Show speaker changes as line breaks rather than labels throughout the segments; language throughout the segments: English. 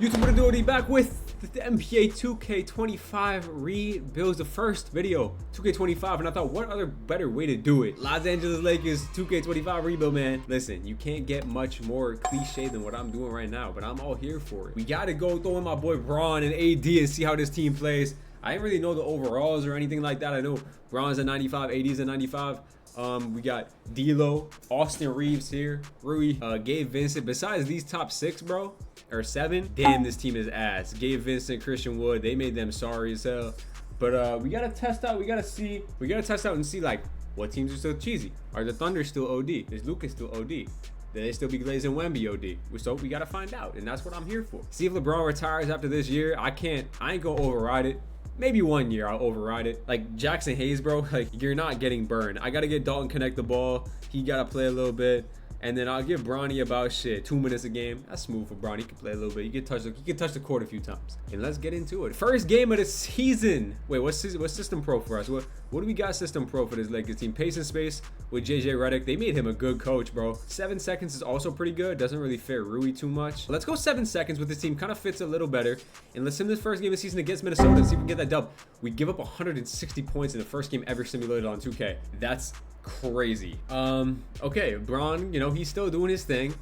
YouTube, what it do? Back with the NBA 2K25 rebuilds, the first video, 2K25, and I thought, what other better way to do it? Los Angeles Lakers 2K25 rebuild, man. Listen, you can't get much more cliche than what I'm doing right now, but I'm all here for it. We gotta go throw in my boy Bron and AD and see how this team plays. I didn't really know the overalls or anything like that. I know Bron's at 95, AD's at 95. We got D'Lo, Austin Reeves here, Rui, Gabe Vincent. Besides these top six, bro, or seven, damn, this team is ass. Gabe Vincent, Christian Wood, they made them sorry as hell. But we gotta test out. We gotta test out and see like what teams are still cheesy. Are the Thunder still OD? Is Lucas still OD? Will they still be glazing Wemby OD? So we gotta find out, and that's what I'm here for. See if LeBron retires after this year. I ain't gonna override it. Maybe 1 year I'll override it. Like Jackson Hayes, bro, like you're not getting burned. I gotta get Dalton connect the ball. He gotta play a little bit. And then I'll give Bronny about 2 minutes a game. That's smooth for Bronny. He can play a little bit. He can touch the court a few times. And let's get into it. First game of the season. Wait, what's System Pro for us? What do we got System Pro for this Lakers team? Pace and space with JJ Redick. They made him a good coach, bro. 7 seconds is also pretty good. Doesn't really fit Rui too much. Let's go 7 seconds with this team. Kind of fits a little better. And let's sim this first game of the season against Minnesota and see if we can get that dub. We give up 160 points in the first game ever simulated on 2K. That's crazy. Okay, Bron, he's still doing his thing.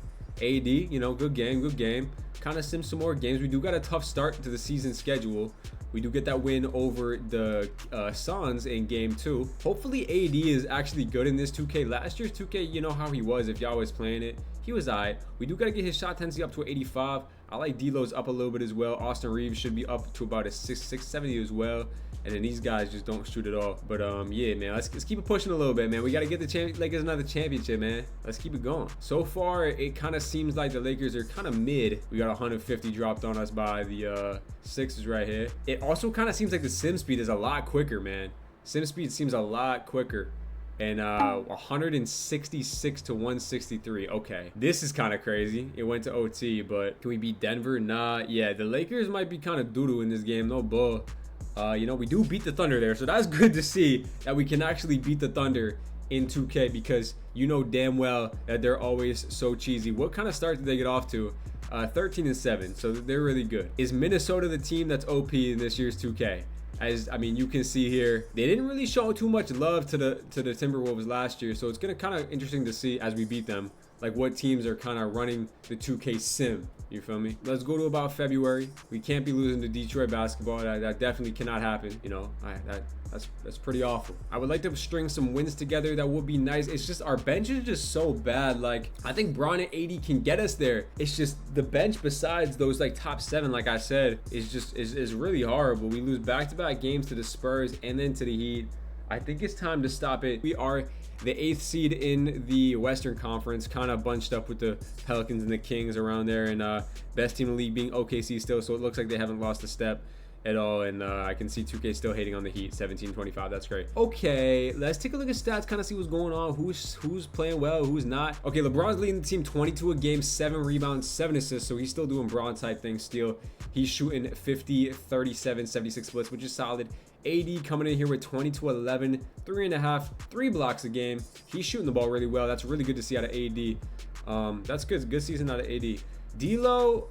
AD, good game. Kind of sim some more games. We do got a tough start to the season schedule. We do get that win over the Suns in game 2. Hopefully AD is actually good in this 2K. Last year's 2K, you know how he was if y'all was playing it. He was alright. We do got to get his shot tendency up to 85. I like D'Lo's up a little bit as well. Austin Reeves should be up to about a 670 as well. And then these guys just don't shoot it off. But yeah, man, let's keep it pushing a little bit, man. We got to get the Lakers another championship, man. Let's keep it going. So far, it kind of seems like the Lakers are kind of mid. We got 150 dropped on us by the Sixers right here. It also kind of seems like the sim speed is a lot quicker, man. Sim speed seems a lot quicker. And 166 to 163. Okay, this is kind of crazy. It went to OT, but can we beat Denver? Nah. Yeah, the Lakers might be kind of doo-doo in this game. No bull. We do beat the Thunder there, so that's good to see that we can actually beat the Thunder in 2K, because you know damn well that they're always so cheesy. What kind of start did they get off to? 13-7, so they're really good. Is Minnesota the team that's OP in this year's 2K? You can see here, they didn't really show too much love to the Timberwolves last year, so it's gonna kind of interesting to see as we beat them, like what teams are kind of running the 2K sim. You feel me? Let's go to about February. We can't be losing to Detroit basketball. That definitely cannot happen. That's pretty awful. I would like to string some wins together. That would be nice. It's just our bench is just so bad. Like, I think Bron and AD can get us there. It's just the bench besides those like top 7, like I said, is really horrible. We lose back-to-back games to the Spurs and then to the Heat. I think it's time to stop it. We are the 8th seed in the Western Conference, kind of bunched up with the Pelicans and the Kings around there, and best team in the league being OKC still, so it looks like they haven't lost a step at all. And I can see 2K still hating on the Heat, 17-25. That's great. Okay, let's take a look at stats, kind of see what's going on, who's playing well, who's not. Okay, LeBron's leading the team 22 a game, 7 rebounds, 7 assists, so he's still doing Bron type things still. He's shooting 50, 37, 76 splits, which is solid. AD coming in here with 20-11, 3.5, 3 blocks a game. He's shooting the ball really well. That's really good to see out of AD. That's good season out of AD. D'Lo,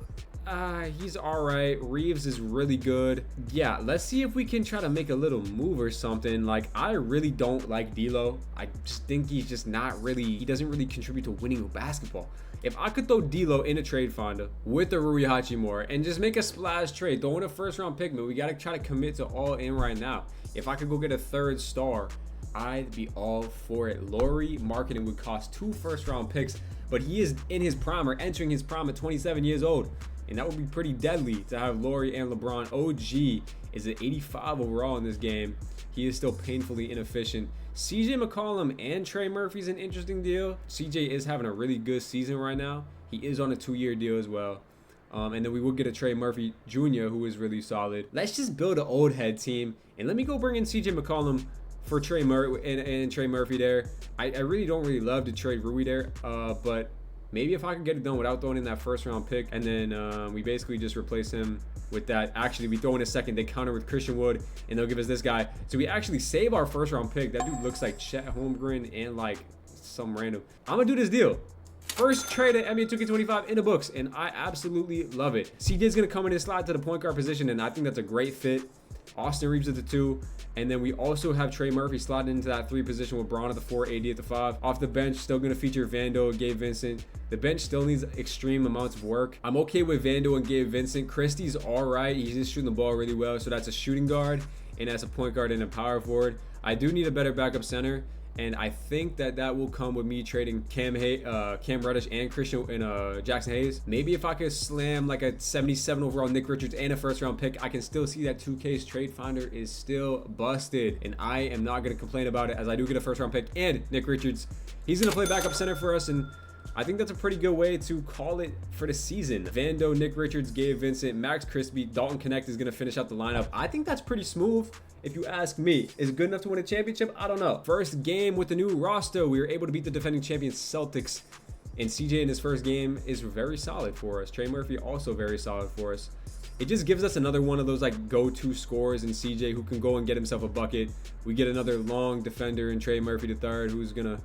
he's all right. Reeves is really good. Yeah, let's see if we can try to make a little move or something. Like, I really don't like D'Lo. I just think he's just not really, he doesn't really contribute to winning basketball. If I could throw D'Lo in a trade finder with the Rui Hachimura and just make a splash trade, throw in a first-round pick, man, we got to try to commit to all in right now. If I could go get a 3rd star, I'd be all for it. Lauri marketing would cost 2 first-round picks, but he is in his prime, or entering his prime at 27 years old. And that would be pretty deadly to have Lauri and LeBron. OG is at 85 overall in this game. He is still painfully inefficient. CJ McCollum and Trey Murphy's an interesting deal. CJ is having a really good season right now. He is on a 2-year deal as well. And then we will get a Trey Murphy Jr. who is really solid. Let's just build an old head team. And let me go bring in CJ McCollum for Trey Murphy and Trey Murphy there. I really don't love to trade Rui there. But maybe if I could get it done without throwing in that 1st-round pick, and then we basically just replace him with that. Actually, we throw in a 2nd, they counter with Christian Wood, and they'll give us this guy. So we actually save our 1st-round pick. That dude looks like Chet Holmgren and like some random. I'm gonna do this deal. First trade at NBA 2K25 in the books, and I absolutely love it. CJ's gonna come in and slide to the point guard position, and I think that's a great fit. Austin Reeves at the 2, and then we also have Trey Murphy sliding into that 3 position with Braun at the 4, AD at the 5. Off the bench, still going to feature Vando, Gabe Vincent. The bench still needs extreme amounts of work. I'm okay with Vando and Gabe Vincent. Christie's all right. He's just shooting the ball really well, so that's a shooting guard, and that's a point guard and a power forward. I do need a better backup center, and I think that will come with me trading Cam Reddish and Christian and Jackson Hayes. Maybe if I could slam like a 77 overall Nick Richards and a first-round pick, I can still see that 2K's trade finder is still busted, and I am not going to complain about it, as I do get a first-round pick and Nick Richards. He's going to play backup center for us, and I think that's a pretty good way to call it for the season. Vando, Nick Richards, Gabe Vincent, Max Crispy, Dalton Connect is going to finish out the lineup. I think that's pretty smooth. If you ask me, is it good enough to win a championship? I don't know. First game with the new roster, we were able to beat the defending champions Celtics, and CJ in his first game is very solid for us. Trey Murphy also very solid for us. It just gives us another one of those like go-to scorers in CJ who can go and get himself a bucket. We get another long defender in Trey Murphy III, who's gonna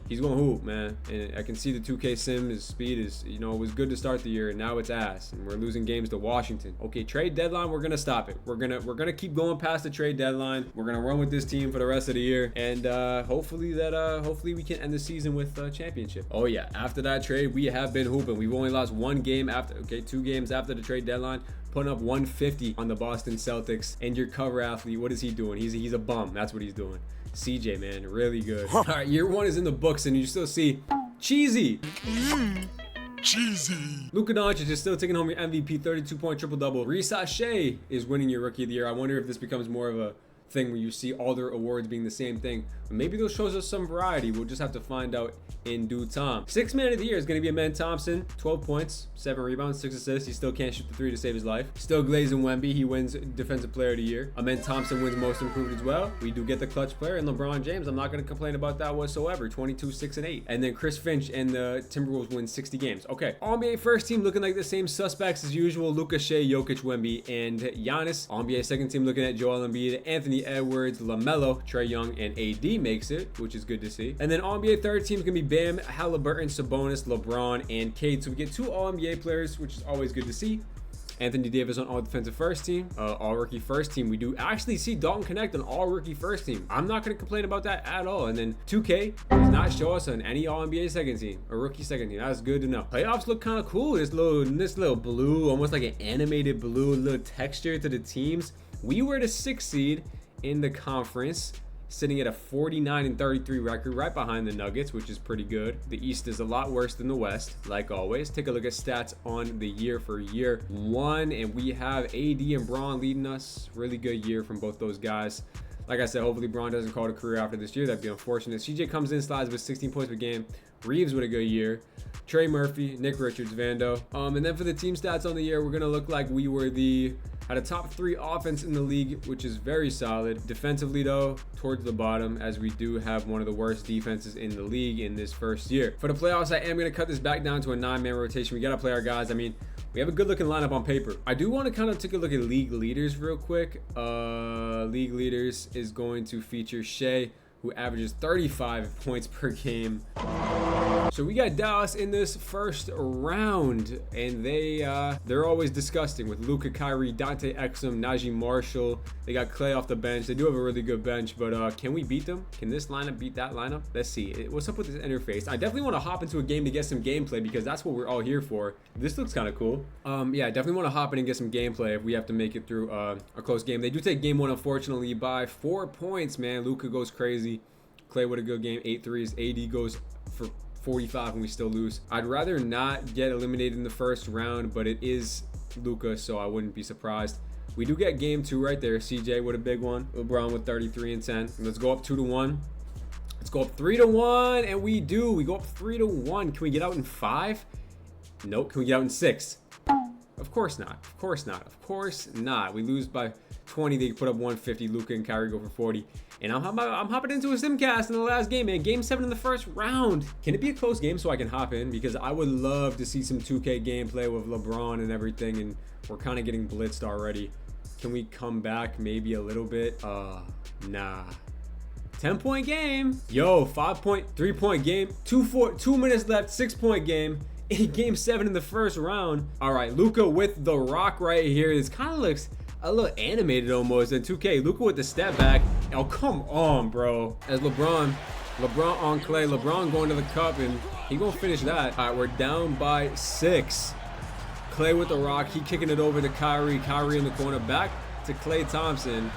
hoop, man. And I can see the 2K sim, his speed is, you know, it was good to start the year, and now it's ass, and we're losing games to Washington. Okay, trade deadline, we're gonna stop it. We're gonna keep going past the trade deadline. We're gonna run with this team for the rest of the year, and hopefully we can end the season with a championship. Oh yeah, after that trade, we have been hooping. We've only lost 1 game after, okay, 2 games after the trade deadline, putting up 150 on the Boston Celtics. And your cover athlete, what is he doing? He's a bum. That's what he's doing. CJ, man, really good. All right, year 1 is in the books, and you still see cheesy. Cheesy. Luka Doncic is still taking home your MVP, 32-point triple-double. Risa Shea is winning your Rookie of the Year. I wonder if this becomes more of a thing where you see all their awards being the same thing. But maybe those shows us some variety. We'll just have to find out in due time. 6th man of the year is going to be Amen Thompson. 12 points, 7 rebounds, 6 assists. He still can't shoot the 3 to save his life. Still Glazing Wemby. He wins Defensive Player of the Year. Amen Thompson wins Most Improved as well. We do get the clutch player, and LeBron James, I'm not going to complain about that whatsoever. 22, 6, and 8. And then Chris Finch and the Timberwolves win 60 games. Okay, All-NBA first team looking like the same suspects as usual. Luka, Shea, Jokic, Wemby, and Giannis. All-NBA second team looking at Joel Embiid, Anthony Edwards, LaMelo, Trae Young, and AD makes it, which is good to see. And then All-NBA third team is going to be Bam, Halliburton, Sabonis, LeBron, and Cade. So we get 2 All-NBA players, which is always good to see. Anthony Davis on all defensive first team, all rookie first team. We do actually see Dalton Connect on all rookie first team. I'm not going to complain about that at all. And then 2K does not show us on any all NBA second team or rookie second team. That's good to know. Playoffs look kind of cool. This little blue, almost like an animated blue, little texture to the teams. We were the 6th seed in the conference, sitting at a 49-33 record, right behind the Nuggets, which is pretty good. The East is a lot worse than the West, like always. Take a look at stats on the year for year 1, and we have AD and Braun leading us. Really good year from both those guys. Like I said, hopefully Braun doesn't call it a career after this year. That'd be unfortunate. CJ comes in, slides with 16 points per game. Reeves with a good year. Trey Murphy, Nick Richards, Vando. And then for the team stats on the year, we're gonna look like we were had a top 3 offense in the league, which is very solid. Defensively though, towards the bottom, as we do have one of the worst defenses in the league in this first year. For the playoffs, I am gonna cut this back down to a 9-man rotation. We gotta play our guys. I mean, we have a good looking lineup on paper. I do want to kind of take a look at league leaders real quick. League leaders is going to feature Shea, who averages 35 points per game. So we got Dallas in this first round, and they're always disgusting with Luka, Kyrie, Dante Exum, Najee Marshall. They got Clay off the bench. They do have a really good bench, but can we beat them? Can this lineup beat that lineup? Let's see. What's up with this interface? I definitely want to hop into a game to get some gameplay, because that's what we're all here for. This looks kind of cool. Yeah, I definitely want to hop in and get some gameplay if we have to make it through a close game. They do take game 1, unfortunately, by 4 points, man. Luka goes crazy. Clay with a good game, 8 threes. AD goes for 45 and we still lose. I'd rather not get eliminated in the first round, but it is Luka, so I wouldn't be surprised. We do get game 2 right there. CJ with a big one. LeBron with 33 and 10. Let's go up 2-1. Let's go up 3-1, and we do. We go up 3-1. Can we get out in 5? Nope. Can we get out in 6? Of course not. Of course not. Of course not. We lose by 20. They put up 150. Luka and Kyrie go for 40. And I'm hopping into a simcast in the last game, man. Game 7 in the first round. Can it be a close game so I can hop in? Because I would love to see some 2K gameplay with LeBron and everything. And we're kind of getting blitzed already. Can we come back maybe a little bit? Nah. 10-point game. Yo, 5-point, 3-point game. 2 minutes left, 6-point game. In game 7 in the first round. All right, Luka with the rock right here. This kind of looks a little animated almost in 2K. Luka with the step back. Oh, come on, bro. As LeBron on Clay. LeBron going to the cup, and he gonna finish that. All right, we're down by 6. Clay with the rock. He kicking it over to Kyrie. Kyrie in the corner. Back to Klay Thompson.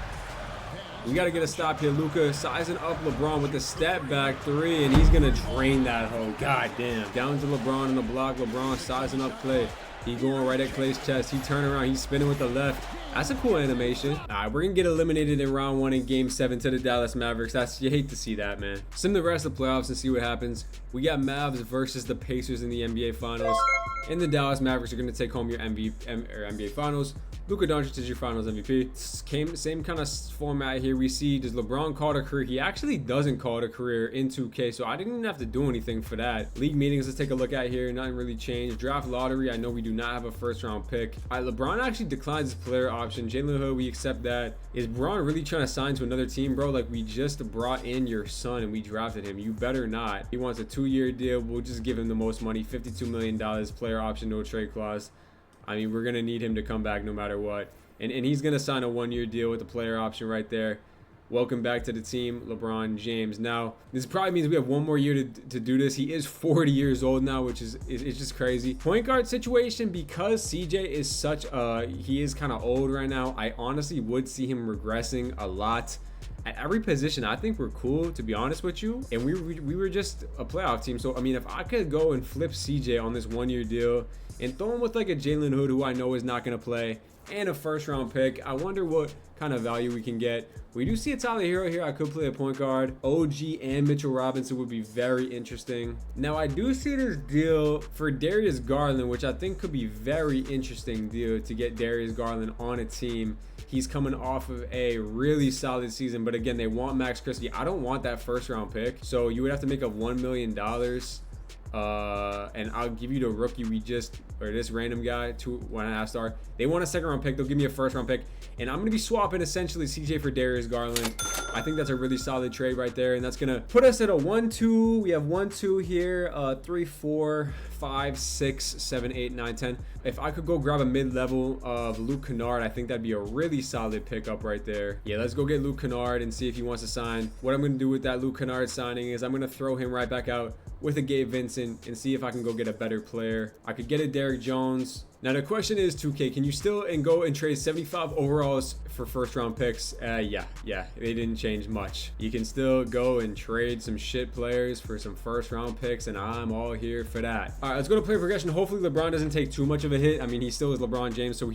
We got to get a stop here. Luka sizing up LeBron with the step back 3, and he's going to drain that hole. God damn. Down to LeBron in the block. LeBron sizing up Klay. He going right at Klay's chest. He turning around. He's spinning with the left. That's a cool animation. All right, we're going to get eliminated in round 1 in game 7 to the Dallas Mavericks. You hate to see that, man. Sim the rest of the playoffs and see what happens. We got Mavs versus the Pacers in the NBA Finals. And the Dallas Mavericks are going to take home your NBA Finals. Luka Doncic is your Finals MVP. Same kind of format here. We see, does LeBron call it a career? He actually doesn't call it a career in 2K, so I didn't even have to do anything for that. League meetings, let's take a look at here. Nothing really changed. Draft lottery, I know we do not have a first-round pick. All right, LeBron actually declines his player option. Jalen Hood, we accept that. Is Bron really trying to sign to another team, bro? Like, we just brought in your son and we drafted him. You better not. He wants a 2-year deal. We'll just give him the most money, $52 million, player option, no trade clause. I mean, we're going to need him to come back no matter what. And he's going to sign a 1-year deal with the player option right there. Welcome back to the team, LeBron James. Now, this probably means we have 1 more year to do this. He is 40 years old now, which is just crazy. Point guard situation, because CJ is such a, he is kind of old right now, I honestly would see him regressing a lot. At every position, I think we're cool, to be honest with you. And we were just a playoff team. So, I mean, if I could go and flip CJ on this 1-year deal and throw him with like a Jalen Hood, who I know is not going to play, and a first-round pick, I wonder what kind of value we can get. We do see a Tyler Hero here. I could play a point guard. OG and Mitchell Robinson would be very interesting. Now, I do see this deal for Darius Garland, which I think could be very interesting deal to get Darius Garland on a team. He's coming off of a really solid season, but again, they want Max Christie. I don't want that first-round pick, so you would have to make up $1 million. And I'll give you the rookie this random guy, 1.5 star. They want a 2nd-round pick. They'll give me a 1st-round pick, and I'm gonna be swapping essentially CJ for Darius Garland. I think that's a really solid trade right there, and that's gonna put us at a 1-2. We have 1-2 here, 3, 4, 5, 6, 7, 8, 9, 10. If I could go grab a mid-level of Luke Kennard, I think that'd be a really solid pickup right there. Yeah, let's go get Luke Kennard and see if he wants to sign. What I'm gonna do with that Luke Kennard signing is I'm gonna throw him right back out with a Gabe Vincent and see if I can go get a better player. I could get a Derrick Jones. Now the question is, 2K, can you still go and trade 75 overalls for 1st-round picks? Yeah, they didn't change much. You can still go and trade some shit players for some 1st-round picks, and I'm all here for that. All right, let's go to player progression. Hopefully LeBron doesn't take too much of a hit. I mean, he still is LeBron James, so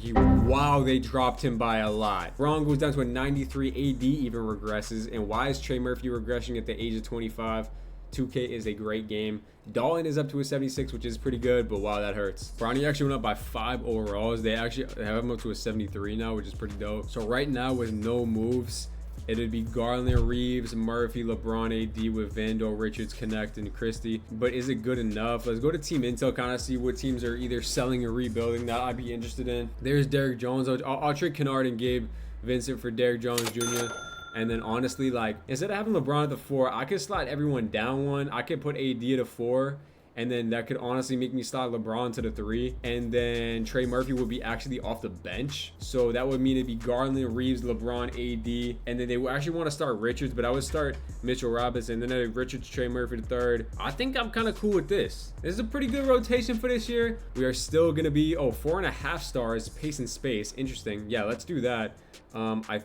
wow, they dropped him by a lot. Braun goes down to a 93. AD even regresses. And why is Trey Murphy regressing at the age of 25? 2K is a great game. Dalton is up to a 76, which is pretty good, but wow, that hurts. Bronny actually went up by 5 overalls. They actually have him up to a 73 now, which is pretty dope. So right now with no moves, it'd be Garland, Reeves, Murphy, LeBron, AD with Vando, Richards, Connect, and Christie. But is it good enough? Let's go to Team Intel, kind of see what teams are either selling or rebuilding that I'd be interested in. There's Derrick Jones. I'll trade Kennard and Gabe Vincent for Derrick Jones Jr. And then honestly, like, instead of having LeBron at the 4, I could slide everyone down 1. I could put AD at a 4. And then that could honestly make me slide LeBron to the 3. And then Trey Murphy would be actually off the bench. So that would mean it'd be Garland, Reeves, LeBron, AD. And then they would actually want to start Richards, but I would start Mitchell Robinson. Then I'd Richards, Trey Murphy the 3rd. I think I'm kind of cool with this. This is a pretty good rotation for this year. We are still going to be, 4.5 stars, pace and space. Interesting. Yeah, let's do that. 4.5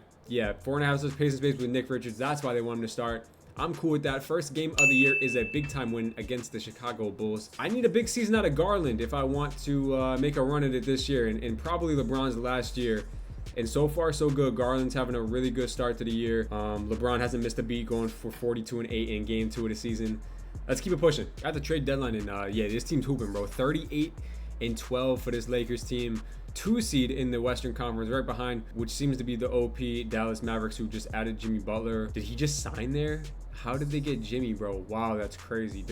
stars, pace and space with Nick Richards. That's why they want him to start. I'm cool with that. First game of the year is a big time win against the Chicago Bulls. I need a big season out of Garland if I want to make a run at it this year, and probably LeBron's last year. And so far, so good. Garland's having a really good start to the year. LeBron hasn't missed a beat, going for 42-8 in game 2 of the season. Let's keep it pushing. At the trade deadline, and yeah, this team's hooping, bro. 38-12 for this Lakers team. 2 seed in the Western Conference, right behind, which seems to be the OP Dallas Mavericks, who just added Jimmy Butler. Did he just sign there? How did they get Jimmy, bro? Wow, that's crazy.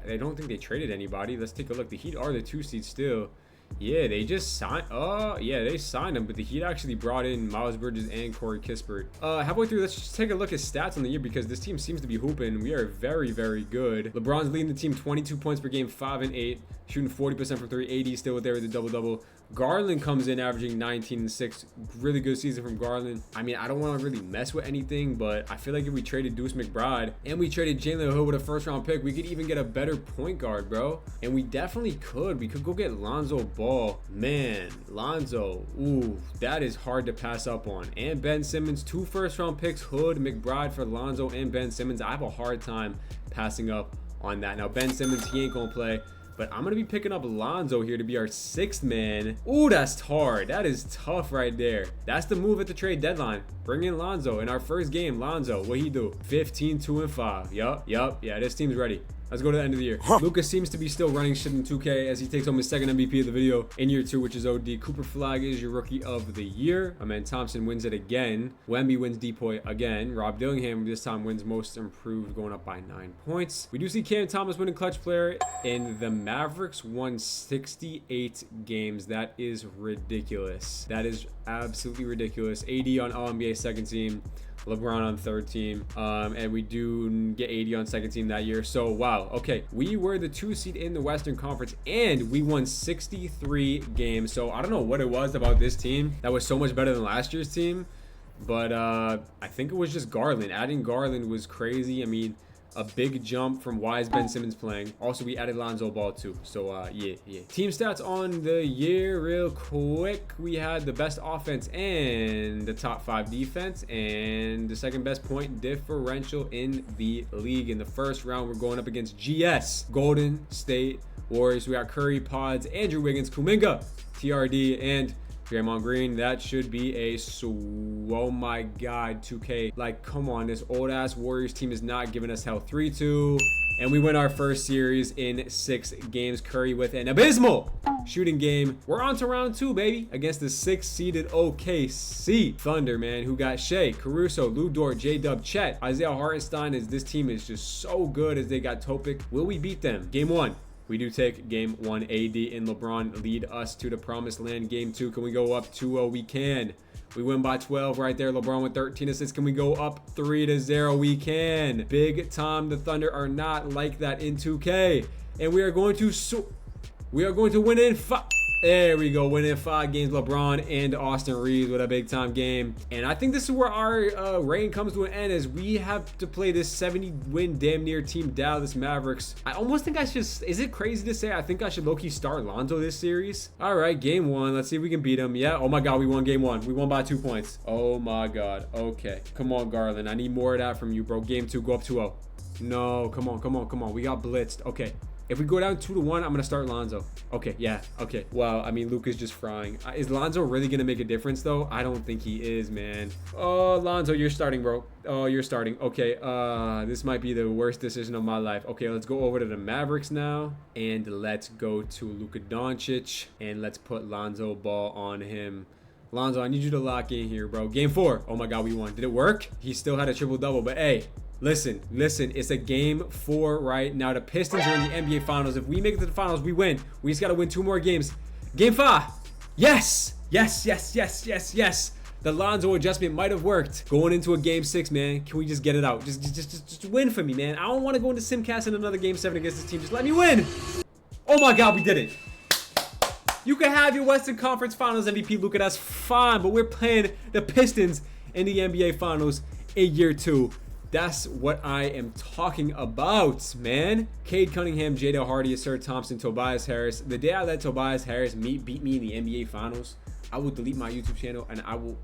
I don't think they traded anybody. Let's take a look. The Heat are the 2 seed still. Yeah, they just signed. Oh, yeah, they signed him, but the Heat actually brought in Miles Bridges and Corey Kispert. Halfway through, let's just take a look at stats on the year because this team seems to be hooping. We are very, very good. LeBron's leading the team 22 points per game, 5 and 8, shooting 40% from 3. AD still there with a double-double. Garland comes in averaging 19 and 6. Really good season from Garland. I mean, I don't want to really mess with anything, but I feel like if we traded Deuce McBride and we traded Jalen Hood with a first-round pick, we could even get a better point guard, bro. And we definitely could. We could go get Lonzo Ball. Man, Lonzo. Ooh, that is hard to pass up on. And Ben Simmons, 2 first-round picks, Hood, McBride for Lonzo and Ben Simmons. I have a hard time passing up on that. Now, Ben Simmons, he ain't going to play. But I'm going to be picking up Lonzo here to be our 6th man. Ooh, that's hard. That is tough right there. That's the move at the trade deadline. Bring in Lonzo. In our first game, Lonzo, what he do? 15, 2, and 5. Yup. Yeah, this team's ready. Let's go to the end of the year. Luka seems to be still running shit in 2K as he takes home his 2nd MVP of the video in year 2, which is OD. Cooper Flag is your rookie of the year. Amen Thompson wins it again. Wemby wins Depoy again. Rob Dillingham this time wins most improved, going up by 9 points. We do see Cam Thomas winning clutch player, and the Mavericks won 68 games. That is ridiculous. That is absolutely ridiculous. AD on All-NBA 2nd team. LeBron on 3rd team, and we do get 80 on 2nd team that year. So wow, okay, we were the 2 seed in the Western Conference and we won 63 games. So I don't know what it was about this team that was so much better than last year's team, but I think it was just Garland. Adding Garland was crazy. I mean, a big jump from why is Ben Simmons playing. Also, we added Lonzo Ball too. So yeah. Team stats on the year real quick. We had the best offense and the top 5 defense and the 2nd best point differential in the league. In the first round, we're going up against GS, Golden State Warriors. We got Curry, Pods, Andrew Wiggins, Kuminga, TRD, and Draymond Green. That should be a oh my god, 2K. Like, come on, this old ass Warriors team is not giving us hell. 3-2, and we win our first series in 6 games. Curry with an abysmal shooting game. We're on to round 2, baby, against the 6th seeded OKC Thunder, man, who got Shea, Caruso, Lou Dort, J-Dub, Chet, Isaiah Hartenstein. As this team is just so good as they got Topic. Will we beat them? Game 1. We do take game 1. AD and LeBron lead us to the promised land. Game 2, can we go up 2-0? We can. We win by 12 right there. LeBron with 13 assists. Can we go up 3-0? We can. Big time. The Thunder are not like that in 2K. And we are going to win in 5. There we go, winning 5 games. LeBron and Austin Reeves with a big time game. And I think this is where our reign comes to an end, as we have to play this 70-win damn near team Dallas Mavericks. I almost think I should, is it crazy to say I think I should low-key start Lonzo this series? All right, game 1. Let's see if we can beat him. Yeah, oh my god, we won game 1. We won by 2 points. Oh my god, okay. Come on, Garland. I need more of that from you, bro. Game 2, go up 2-0. No, come on. We got blitzed. Okay. If we go down 2-1, I'm going to start Lonzo. Okay, yeah, okay. Wow, I mean, Luka's just frying. Is Lonzo really going to make a difference, though? I don't think he is, man. Oh, Lonzo, you're starting, bro. Oh, you're starting. Okay, this might be the worst decision of my life. Okay, let's go over to the Mavericks now. And let's go to Luka Doncic. And let's put Lonzo Ball on him. Lonzo, I need you to lock in here, bro. Game 4. Oh, my God, we won. Did it work? He still had a triple-double, but hey. Listen, it's a game 4 right now. The Pistons are in the NBA Finals. If we make it to the Finals, we win. We just got to win 2 more games. Game 5. Yes. The Lonzo adjustment might have worked. Going into a game 6, man. Can we just get it out? Just win for me, man. I don't want to go into Simcast in another game 7 against this team. Just let me win. Oh my God, we did it. You can have your Western Conference Finals MVP, Luka. That's fine, but we're playing the Pistons in the NBA Finals in year 2. That's what I am talking about, man. Cade Cunningham, Jada Hardy, Asir Thompson, Tobias Harris. The day I let Tobias Harris beat me in the NBA Finals, I will delete my YouTube channel and I don't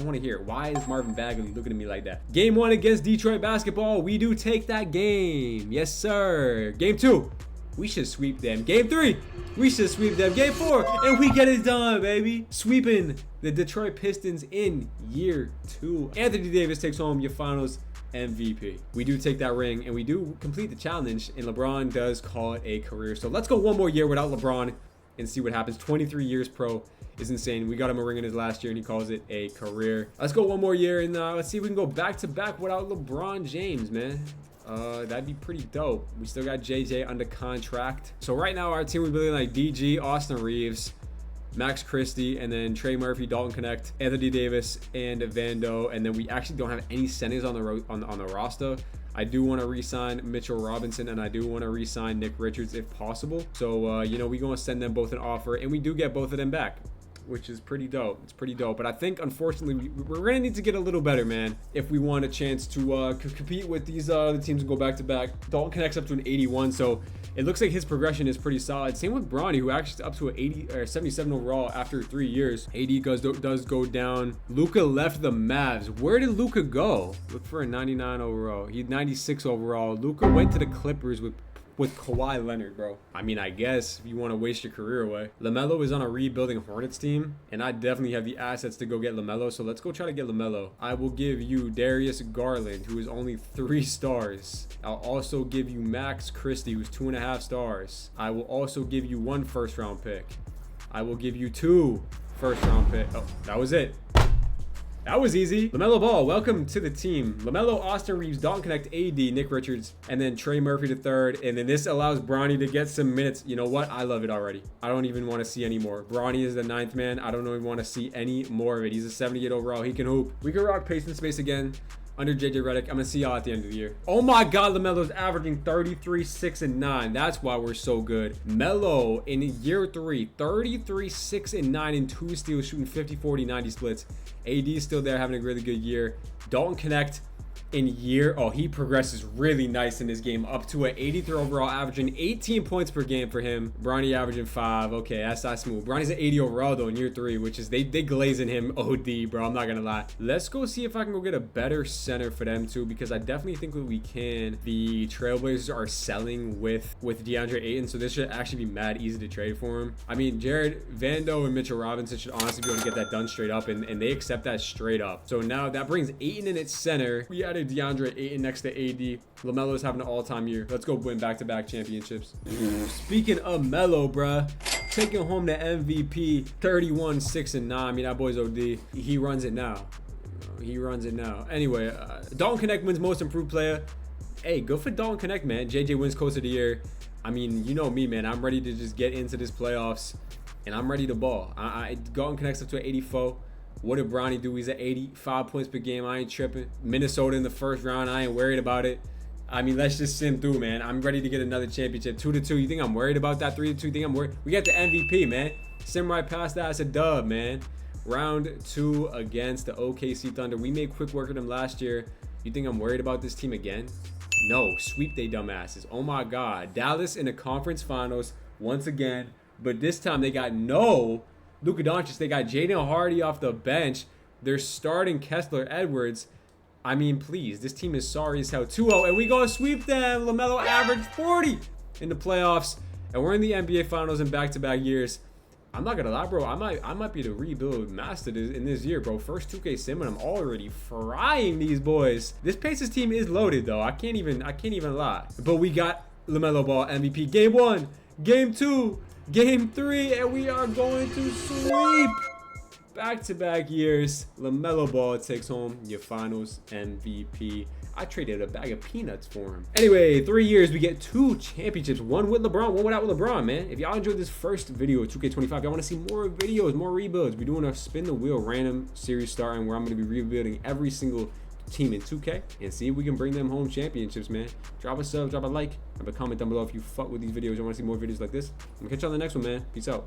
want to hear it. Why is Marvin Bagley looking at me like that? Game 1 against Detroit basketball. We do take that game. Yes, sir. Game 2. We should sweep them. Game 3. We should sweep them. Game 4. And we get it done, baby. Sweeping the Detroit Pistons in year 2. Anthony Davis takes home your finals MVP. We do take that ring and we do complete the challenge, and LeBron does call it a career. So let's go 1 more year without LeBron and see what happens. 23 years pro is insane. We got him a ring in his last year and he calls it a career. Let's go 1 more year and let's see if we can go back to back without LeBron James, man. That'd be pretty dope. We still got JJ under contract. So right now our team we're building like DG, Austin Reeves, Max Christie, and then Trey Murphy, Dalton Connect, Anthony Davis, and Vando. And then we actually don't have any centers on the roster. I do want to re-sign Mitchell Robinson, and I do want to re-sign Nick Richards if possible. So, you know, we're going to send them both an offer, and we do get both of them back, which is pretty dope. It's pretty dope. But I think, unfortunately, we're going to need to get a little better, man, if we want a chance to compete with these other teams and go back-to-back. Dalton connects up to an 81, so it looks like his progression is pretty solid. Same with Bronny, who actually is up to an 80 or 77 overall after 3 years. AD does go down. Luka left the Mavs. Where did Luka go? Look for a 99 overall. He's 96 overall. Luka went to the Clippers with Kawhi Leonard, bro. I mean, I guess if you want to waste your career away. LaMelo is on a rebuilding Hornets team, and I definitely have the assets to go get LaMelo, so let's go try to get LaMelo. I will give you Darius Garland, who is only 3 stars. I'll also give you Max Christie, who's 2.5 stars. I will also give you 1 first-round pick. I will give you 2 first-round picks. Oh, that was it. That was easy. LaMelo Ball, welcome to the team. LaMelo, Austin Reeves, Dalton Connect, AD, Nick Richards, and then Trey Murphy III. And then this allows Bronny to get some minutes. You know what? I love it already. I don't even want to see any more. Bronny is the 9th man. I don't even want to see any more of it. He's a 78 overall. He can hoop. We can rock pace and space again under JJ Redick. I'm gonna see y'all at the end of the year. Oh my God, LaMelo's averaging 33, 6, and 9. That's why we're so good. Melo in year 3, 33, 6, and 9 and 2 steals, shooting 50, 40, 90 splits. AD is still there, having a really good year. Dalton Connect in year, oh, he progresses really nice in this game, up to an 83 overall, averaging 18 points per game for him. Bronny averaging 5. Okay, that's not smooth. Bronny's at 80 overall though in year 3, which is they glazing him OD, bro. I'm not gonna lie. Let's go see if I can go get a better center for them too, because I definitely think that we can. The Trailblazers are selling with DeAndre Ayton, so this should actually be mad easy to trade for him. I mean, Jared Vando and Mitchell Robinson should honestly be able to get that done straight up, and they accept that straight up. So now that brings Ayton in its center. We added DeAndre Ayton next to AD. LaMelo's having an all-time year. Let's go win back-to-back championships. Speaking of Melo, bruh, taking home the MVP, 31, 6, and 9. I mean, that boy's OD. He runs it now. He runs it now. Anyway, Dalton Connect wins most improved player. Hey, good for Dalton Connect, man. JJ wins coach of the year. I mean, you know me, man. I'm ready to just get into this playoffs, and I'm ready to ball. Dalton connects up to an 84. What did Bronny do? He's at 85 points per game. I ain't tripping. Minnesota in the first round. I ain't worried about it. I mean, let's just sim through, man. I'm ready to get another championship. 2-2. You think I'm worried about that? 3-2. You think I'm worried? We got the MVP, man. Sim right past that. It's a dub, man. Round 2 against the OKC Thunder. We made quick work of them last year. You think I'm worried about this team again? No. Sweep they dumbasses. Oh my God. Dallas in the conference finals once again. But this time they got no Luka Doncic. They got Jaden Hardy off the bench. They're starting Kessler Edwards. I mean, please, this team is sorry as hell. 2-0, and we gonna sweep them. LaMelo averaged 40 in the playoffs, and we're in the NBA Finals in back-to-back years. I'm not gonna lie, bro. I might be the rebuild master in this year, bro. First 2K sim, and I'm already frying these boys. This Pacers team is loaded, though. I can't even lie. But we got LaMelo Ball MVP. Game 1, Game 2. Game 3, and we are going to sweep. Back-to-back years, LaMelo Ball takes home your finals MVP. I traded a bag of peanuts for him. Anyway, 3 years, we get 2 championships. One with LeBron, one without LeBron, man. If y'all enjoyed this first video of 2K25, y'all want to see more videos, more rebuilds. We're doing a spin the wheel random series starting where I'm going to be rebuilding every single team in 2K and see if we can bring them home championships, man. Drop a sub, drop a like, drop a comment down below if you fuck with these videos. You want to see more videos like this. I'm gonna catch you on the next one, man. Peace out.